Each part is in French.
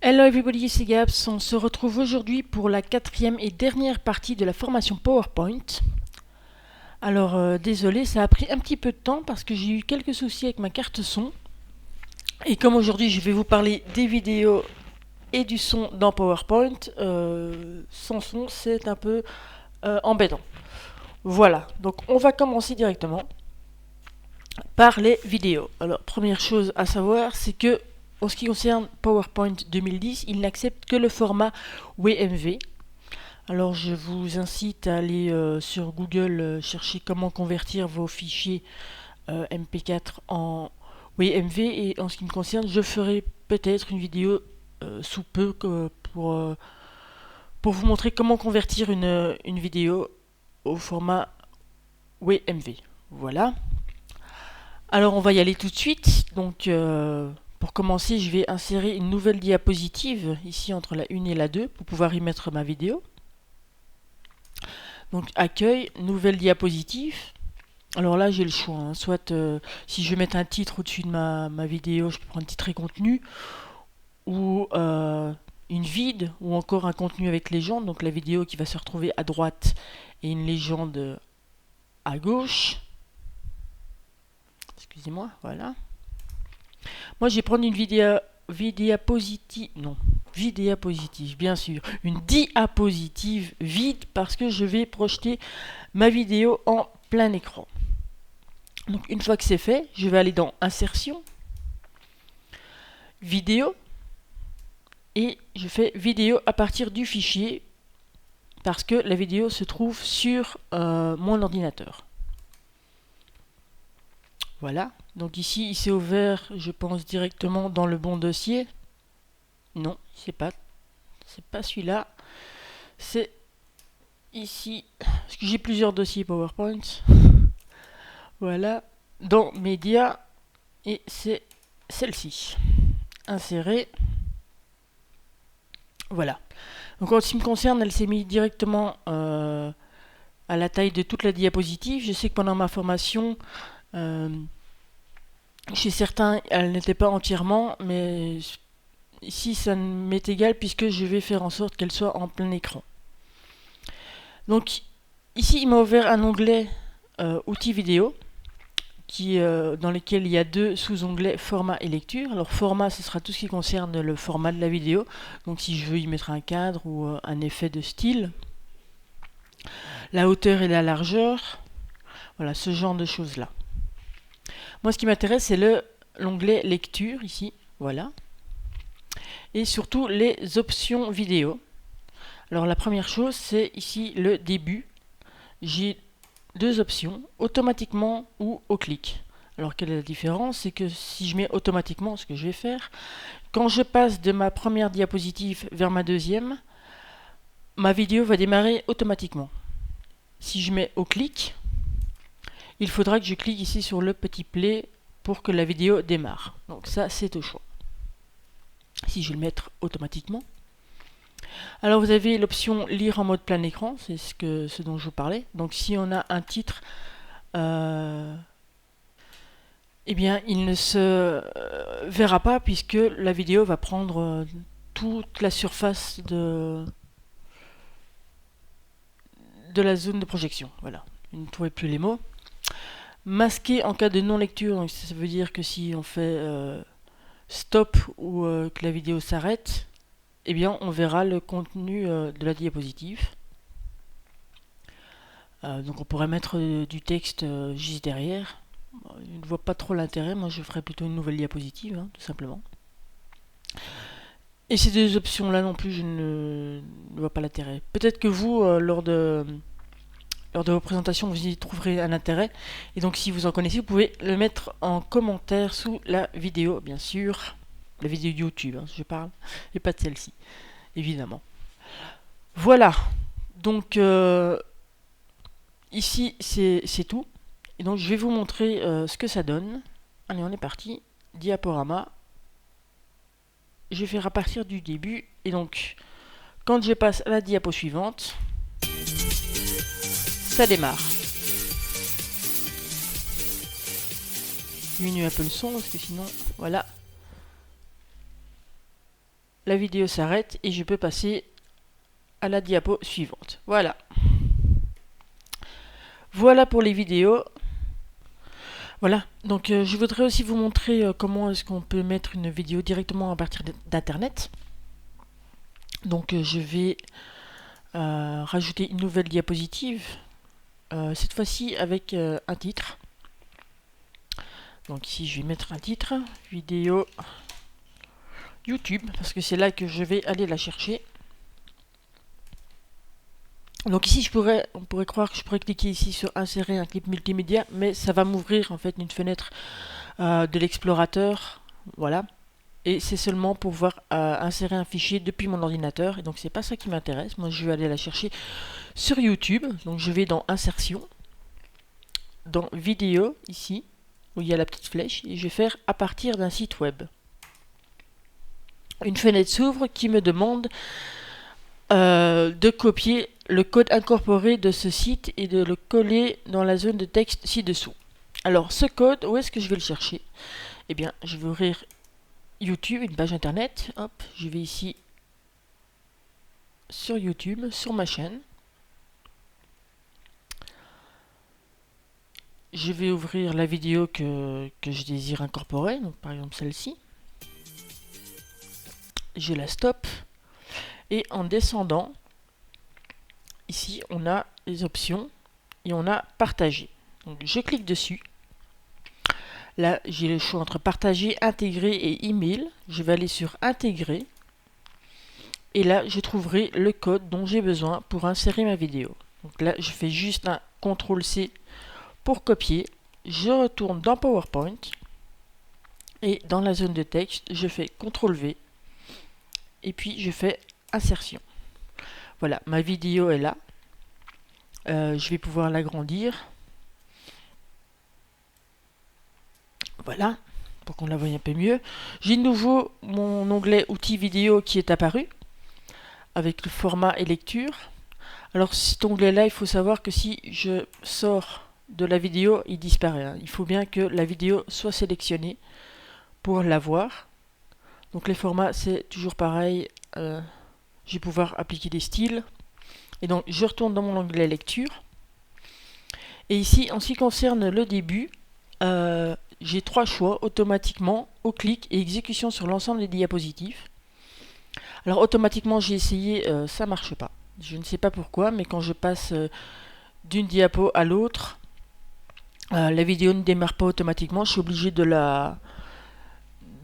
Hello everybody, c'est Gaps. On se retrouve aujourd'hui pour la quatrième et dernière partie de la formation PowerPoint. Alors désolé, ça a pris un petit peu de temps parce que j'ai eu quelques soucis avec ma carte son. Et comme aujourd'hui je vais vous parler des vidéos et du son dans PowerPoint, sans son c'est un peu embêtant. Voilà, donc on va commencer directement par les vidéos. Alors première chose à savoir, c'est que en ce qui concerne PowerPoint 2010, il n'accepte que le format WMV. Alors je vous incite à aller sur Google chercher comment convertir vos fichiers MP4 en WMV, et en ce qui me concerne, je ferai peut-être une vidéo sous peu pour vous montrer comment convertir une vidéo au format WMV. Voilà. Alors on va y aller tout de suite. Donc pour commencer, je vais insérer une nouvelle diapositive ici entre la 1 et la 2 pour pouvoir y mettre ma vidéo. Donc accueil, nouvelle diapositive. Alors là j'ai le choix, hein. Soit si je vais mettre un titre au-dessus de ma vidéo, je peux prendre titre et contenu, ou une vide, ou encore un contenu avec légende, donc la vidéo qui va se retrouver à droite et une légende à gauche. Excusez-moi, voilà. Moi, je vais prendre une vidéapositive, bien sûr. Une diapositive vide parce que je vais projeter ma vidéo en plein écran. Donc, une fois que c'est fait, je vais aller dans Insertion, Vidéo, et je fais Vidéo à partir du fichier parce que la vidéo se trouve sur mon ordinateur. Voilà, donc ici il s'est ouvert, je pense, directement dans le bon dossier. Non, c'est pas celui-là. C'est ici, parce que j'ai plusieurs dossiers PowerPoint. Voilà, dans Médias, et c'est celle-ci. Insérer. Voilà. Donc en ce qui me concerne, elle s'est mise directement à la taille de toute la diapositive. Je sais que pendant ma formation, chez certains, elle n'était pas entièrement, mais ici, ça m'est égal puisque je vais faire en sorte qu'elle soit en plein écran. Donc, ici, il m'a ouvert un onglet Outils vidéo, dans lequel il y a deux sous-onglets Format et Lecture. Alors, Format, ce sera tout ce qui concerne le format de la vidéo. Donc, si je veux y mettre un cadre ou un effet de style. La hauteur et la largeur. Voilà, ce genre de choses-là. Moi, ce qui m'intéresse, c'est l'onglet Lecture, ici. Voilà. Et surtout, les options vidéo. Alors, la première chose, c'est ici le début. J'ai deux options, automatiquement ou au clic. Alors, quelle est la différence? C'est que si je mets automatiquement, ce que je vais faire, quand je passe de ma première diapositive vers ma deuxième, ma vidéo va démarrer automatiquement. Si je mets au clic, il faudra que je clique ici sur le petit play pour que la vidéo démarre. Donc ça, c'est au choix. Si je vais le mettre automatiquement. Alors vous avez l'option lire en mode plein écran, c'est ce dont je vous parlais. Donc si on a un titre, eh bien il ne se verra pas puisque la vidéo va prendre toute la surface de la zone de projection. Voilà, vous ne trouvez plus les mots. Masquer en cas de non-lecture, donc ça veut dire que si on fait stop ou que la vidéo s'arrête, eh bien on verra le contenu de la diapositive. Donc on pourrait mettre du texte juste derrière. Je ne vois pas trop l'intérêt, moi je ferais plutôt une nouvelle diapositive, hein, tout simplement. Et ces deux options-là non plus, je ne vois pas l'intérêt. Peut-être que vous, lors de vos présentations, vous y trouverez un intérêt. Et donc si vous en connaissez, vous pouvez le mettre en commentaire sous la vidéo, bien sûr. La vidéo YouTube, hein, je parle, et pas de celle-ci, évidemment. Voilà, donc ici c'est tout. Et donc je vais vous montrer ce que ça donne. Allez, on est parti. Diaporama. Je vais faire à partir du début. Et donc, quand je passe à la diapo suivante, ça démarre. Je diminue un peu le son parce que sinon, voilà. la vidéo s'arrête et je peux passer à la diapo suivante. Voilà. Voilà pour les vidéos. Voilà, donc je voudrais aussi vous montrer comment est-ce qu'on peut mettre une vidéo directement à partir d'internet. Donc je vais rajouter une nouvelle diapositive, cette fois-ci avec un titre. Donc ici je vais mettre un titre, vidéo YouTube, parce que c'est là que je vais aller la chercher. Donc ici on pourrait croire que je pourrais cliquer ici sur insérer un clip multimédia, mais ça va m'ouvrir en fait une fenêtre de l'explorateur, voilà. Et c'est seulement pour pouvoir insérer un fichier depuis mon ordinateur, et donc c'est pas ça qui m'intéresse. Moi je vais aller la chercher sur YouTube, donc je vais dans insertion, dans vidéo ici, où il y a la petite flèche, et je vais faire à partir d'un site web. Une fenêtre s'ouvre qui me demande de copier le code incorporé de ce site et de le coller dans la zone de texte ci-dessous. Alors ce code, où est-ce que je vais le chercher? Eh bien, je vais ouvrir YouTube, une page internet. Hop, je vais ici sur YouTube, sur ma chaîne. Je vais ouvrir la vidéo que je désire incorporer, donc par exemple celle-ci. Je la stoppe. Et en descendant, ici on a les options et on a partager. Donc je clique dessus. Là j'ai le choix entre partager, intégrer et email. Je vais aller sur intégrer. Et là je trouverai le code dont j'ai besoin pour insérer ma vidéo. Donc là je fais juste un CTRL-C pour copier. Je retourne dans PowerPoint. Et dans la zone de texte, je fais CTRL-V. Et puis je fais insertion. Voilà, ma vidéo est là. Je vais pouvoir l'agrandir. Voilà, pour qu'on la voie un peu mieux. J'ai de nouveau mon onglet outils vidéo qui est apparu, avec le format et lecture. Alors cet onglet-là, il faut savoir que si je sors de la vidéo, il disparaît. Hein. Il faut bien que la vidéo soit sélectionnée pour la voir. Donc les formats, c'est toujours pareil. Je vais pouvoir appliquer des styles. Et donc je retourne dans mon onglet lecture. Et ici, en ce qui concerne le début, j'ai trois choix: automatiquement, au clic et exécution sur l'ensemble des diapositives. Alors automatiquement, j'ai essayé, ça marche pas. Je ne sais pas pourquoi, mais quand je passe d'une diapo à l'autre, la vidéo ne démarre pas automatiquement. Je suis obligé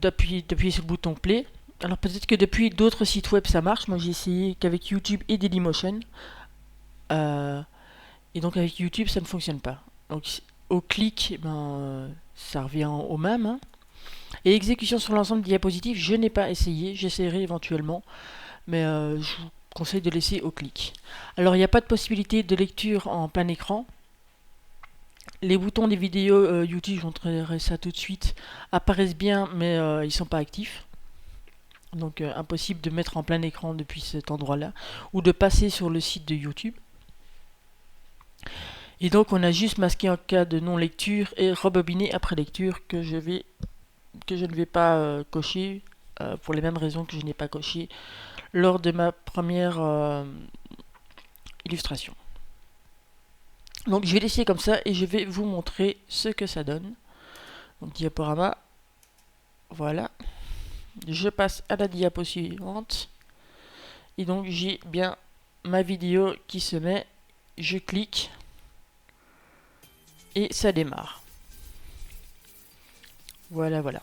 d'appuyer sur le bouton play. Alors peut-être que depuis d'autres sites web ça marche. Moi j'ai essayé qu'avec YouTube et Dailymotion. Et donc avec YouTube ça ne fonctionne pas. Donc au clic, ça revient au même. Hein. Et exécution sur l'ensemble des diapositives, je n'ai pas essayé. J'essaierai éventuellement. Mais je vous conseille de laisser au clic. Alors il n'y a pas de possibilité de lecture en plein écran. Les boutons des vidéos YouTube, je vous montrerai ça tout de suite, apparaissent bien mais ils ne sont pas actifs. Donc impossible de mettre en plein écran depuis cet endroit-là ou de passer sur le site de YouTube. Et donc on a juste masqué en cas de non-lecture et rebobiné après lecture que je ne vais pas cocher pour les mêmes raisons que je n'ai pas coché lors de ma première illustration. Donc je vais laisser comme ça et je vais vous montrer ce que ça donne. Donc diaporama, voilà. Je passe à la diapo suivante. Et donc j'ai bien ma vidéo qui se met. Je clique. Et ça démarre. Voilà, voilà.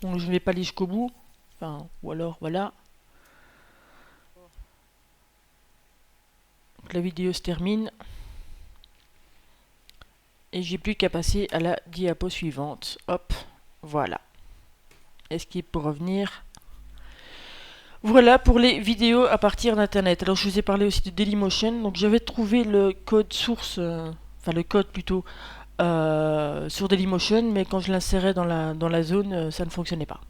Donc je ne vais pas aller jusqu'au bout. Enfin, ou alors voilà. Donc, la vidéo se termine. Et j'ai plus qu'à passer à la diapo suivante. Hop, voilà. Escape pour revenir. Voilà pour les vidéos à partir d'internet. Alors je vous ai parlé aussi de Dailymotion. Donc j'avais trouvé le code source, enfin le code plutôt, sur Dailymotion, mais quand je l'insérais dans la zone, ça ne fonctionnait pas.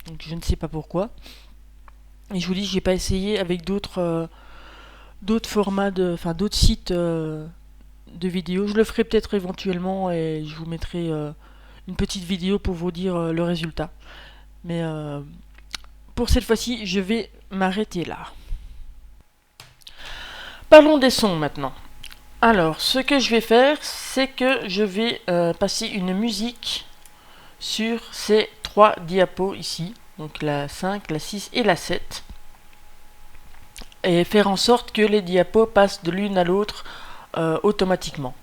Donc je ne sais pas pourquoi. Et je vous dis, j'ai pas essayé avec d'autres formats, enfin d'autres sites de vidéos. Je le ferai peut-être éventuellement et je vous mettrai une petite vidéo pour vous dire le résultat. Mais pour cette fois-ci, je vais m'arrêter là. Parlons des sons maintenant. Alors, ce que je vais faire, c'est que je vais passer une musique sur ces 3 diapos ici, donc la 5, la 6 et la 7, et faire en sorte que les diapos passent de l'une à l'autre automatiquement.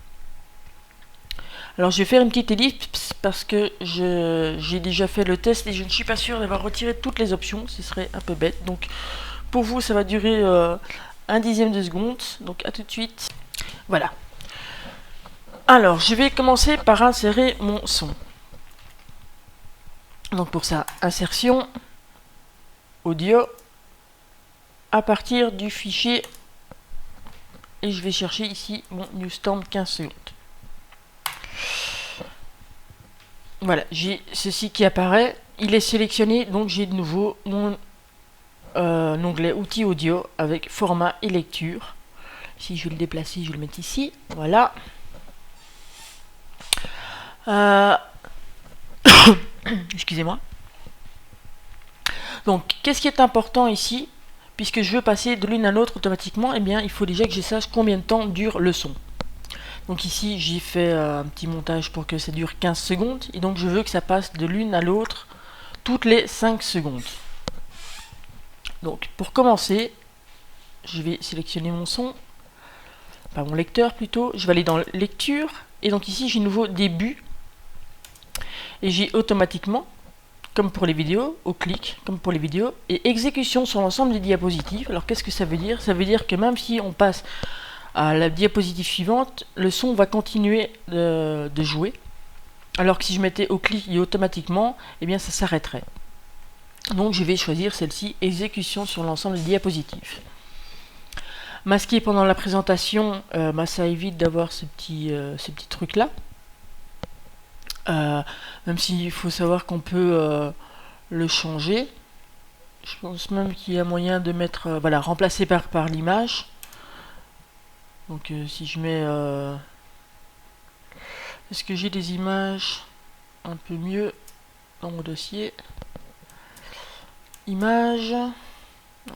Alors je vais faire une petite ellipse parce que j'ai déjà fait le test et je ne suis pas sûr d'avoir retiré toutes les options, ce serait un peu bête. Donc pour vous ça va durer 1/10 de seconde, donc à tout de suite. Voilà. Alors je vais commencer par insérer mon son. Donc pour ça, insertion, audio, à partir du fichier, et je vais chercher ici mon Newsstand 15 secondes. Voilà, j'ai ceci qui apparaît, il est sélectionné, donc j'ai de nouveau mon onglet outils audio avec format et lecture. Si je vais le déplacer, je vais le mettre ici, voilà. Excusez-moi. Donc, qu'est-ce qui est important ici? Puisque je veux passer de l'une à l'autre automatiquement, eh bien, il faut déjà que je sache combien de temps dure le son. Donc ici, j'ai fait un petit montage pour que ça dure 15 secondes. Et donc, je veux que ça passe de l'une à l'autre toutes les 5 secondes. Donc, pour commencer, je vais sélectionner mon son. Pas mon lecteur plutôt. Je vais aller dans lecture. Et donc ici, j'ai nouveau début. Et j'ai automatiquement, comme pour les vidéos, au clic, comme pour les vidéos, et exécution sur l'ensemble des diapositives. Alors qu'est-ce que ça veut dire? Ça veut dire que même si on passe à la diapositive suivante, le son va continuer de jouer. Alors que si je mettais au clic et automatiquement, eh bien ça s'arrêterait. Donc je vais choisir celle-ci, exécution sur l'ensemble des diapositives. Masquer pendant la présentation, ça évite d'avoir ces petits trucs là. Même s'il faut savoir qu'on peut le changer. Je pense même qu'il y a moyen de mettre, voilà, remplacer par l'image. Donc si je mets... Est-ce que j'ai des images un peu mieux dans mon dossier? Images...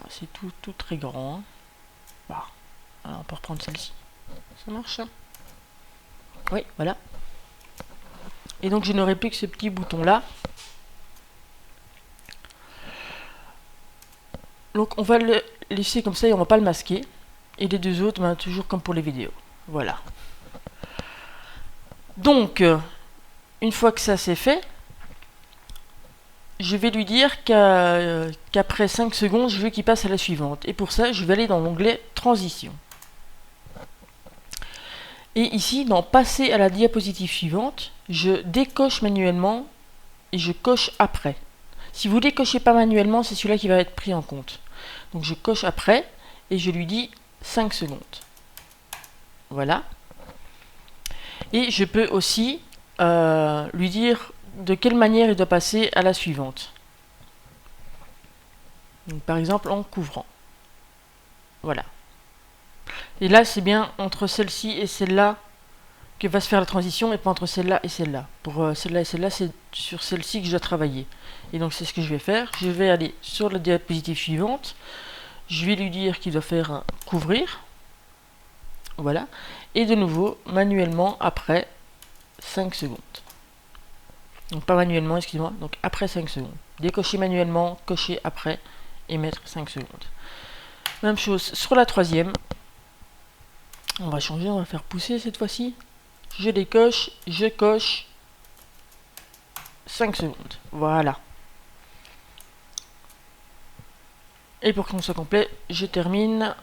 C'est tout très grand. Hein. Bon. Alors on peut reprendre celle-ci. Ça marche hein? Oui, voilà. Et donc je n'aurai plus que ce petit bouton là. Donc on va le laisser comme ça et on va pas le masquer. Et les deux autres, toujours comme pour les vidéos. Voilà. Donc, une fois que ça c'est fait, je vais lui dire qu'après 5 secondes, je veux qu'il passe à la suivante. Et pour ça, je vais aller dans l'onglet Transition. Et ici, dans Passer à la diapositive suivante, je décoche manuellement et je coche après. Si vous ne décochez pas manuellement, c'est celui-là qui va être pris en compte. Donc je coche après et je lui dis 5 secondes. Voilà. Et je peux aussi lui dire de quelle manière il doit passer à la suivante. Donc, par exemple en couvrant. Voilà. Et là, c'est bien entre celle-ci et celle-là que va se faire la transition et pas entre celle-là et celle-là. Pour celle-là et celle-là, c'est sur celle-ci que je dois travailler. Et donc, c'est ce que je vais faire. Je vais aller sur la diapositive suivante. Je vais lui dire qu'il doit faire un couvrir. Voilà. Et de nouveau, manuellement, après 5 secondes. Donc, pas manuellement, excusez-moi. Donc, après 5 secondes. Décocher manuellement, cocher après et mettre 5 secondes. Même chose sur la troisième. On va changer, on va faire pousser cette fois-ci. Je décoche, je coche 5 secondes. Voilà. Et pour qu'on soit complet, je termine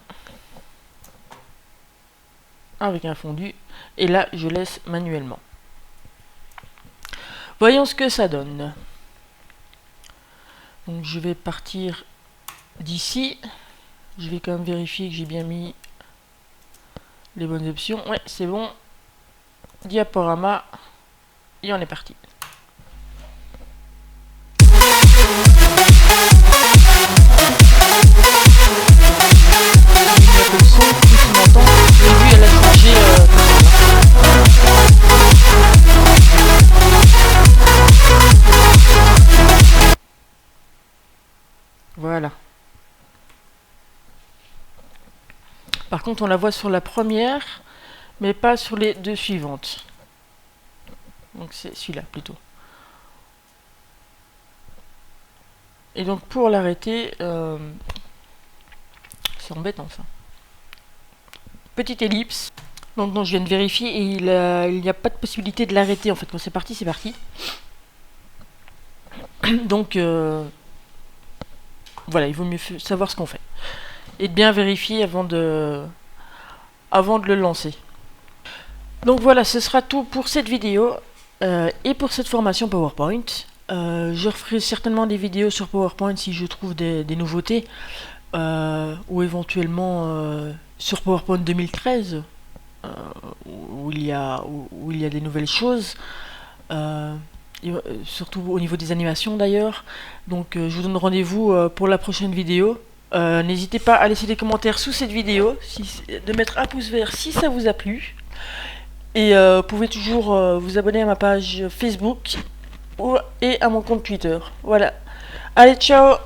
avec un fondu. Et là, je laisse manuellement. Voyons ce que ça donne. Donc, je vais partir d'ici. Je vais quand même vérifier que j'ai bien mis les bonnes options. Ouais, c'est bon. Diaporama. Et on est parti. Le son, tout ce qu'on entend, j'ai vu, elle a changé. Voilà. Par contre, on la voit sur la première, mais pas sur les deux suivantes. Donc c'est celui-là plutôt. Et donc pour l'arrêter, c'est embêtant ça. Petite ellipse. Donc non, je viens de vérifier et il n'y a pas de possibilité de l'arrêter en fait. Quand c'est parti, c'est parti. Donc voilà, il vaut mieux savoir ce qu'on fait. Et de bien vérifier avant de le lancer. Donc voilà, ce sera tout pour cette vidéo et pour cette formation PowerPoint. Je referai certainement des vidéos sur PowerPoint si je trouve des nouveautés, ou éventuellement sur PowerPoint 2013, où il y a des nouvelles choses, surtout au niveau des animations d'ailleurs. Donc je vous donne rendez-vous pour la prochaine vidéo. N'hésitez pas à laisser des commentaires sous cette vidéo, de mettre un pouce vert si ça vous a plu. Et vous pouvez toujours vous abonner à ma page Facebook et à mon compte Twitter. Voilà. Allez, ciao!